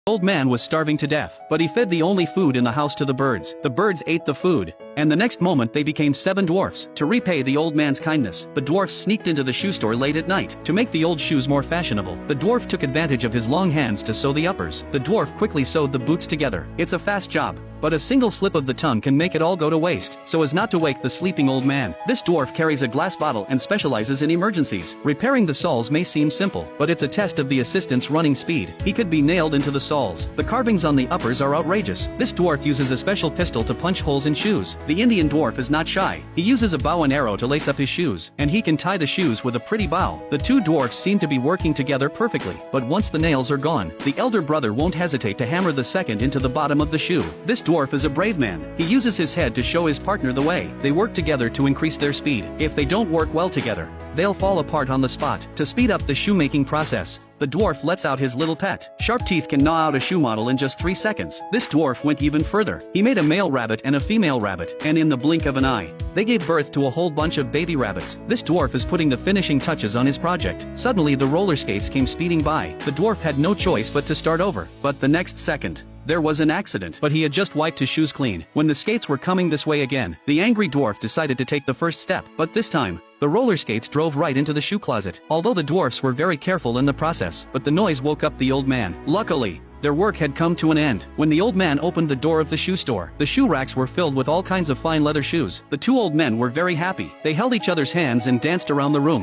The old man was starving to death, but he fed the only food in the house to the birds. The birds ate the food, and the next moment they became 7 dwarfs. To repay the old man's kindness, the dwarfs sneaked into the shoe store late at night to make the old shoes more fashionable. The dwarf took advantage of his long hands to sew the uppers. The dwarf quickly sewed the boots together. It's a fast job, but a single slip of the tongue can make it all go to waste, so as not to wake the sleeping old man. This dwarf carries a glass bottle and specializes in emergencies. Repairing the soles may seem simple, but it's a test of the assistant's running speed. He could be nailed into the soles. The carvings on the uppers are outrageous. This dwarf uses a special pistol to punch holes in shoes. The Indian dwarf is not shy. He uses a bow and arrow to lace up his shoes, and he can tie the shoes with a pretty bow. The 2 dwarfs seem to be working together perfectly, but once the nails are gone, the elder brother won't hesitate to hammer the second into the bottom of the shoe. This dwarf is a brave man. He uses his head to show his partner the way. They work together to increase their speed. If they don't work well together, they'll fall apart on the spot. To speed up the shoemaking process, the dwarf lets out his little pet. Sharp Teeth can gnaw out a shoe model in just 3 seconds. This dwarf went even further. He made a male rabbit and a female rabbit, and in the blink of an eye, they gave birth to a whole bunch of baby rabbits. This dwarf is putting the finishing touches on his project. Suddenly the roller skates came speeding by. The dwarf had no choice but to start over. But the next second, there was an accident. But he had just wiped his shoes clean. When the skates were coming this way again, the angry dwarf decided to take the first step. But this time, the roller skates drove right into the shoe closet. Although the dwarfs were very careful in the process, but the noise woke up the old man. Luckily, their work had come to an end. When the old man opened the door of the shoe store, the shoe racks were filled with all kinds of fine leather shoes. The 2 old men were very happy. They held each other's hands and danced around the room.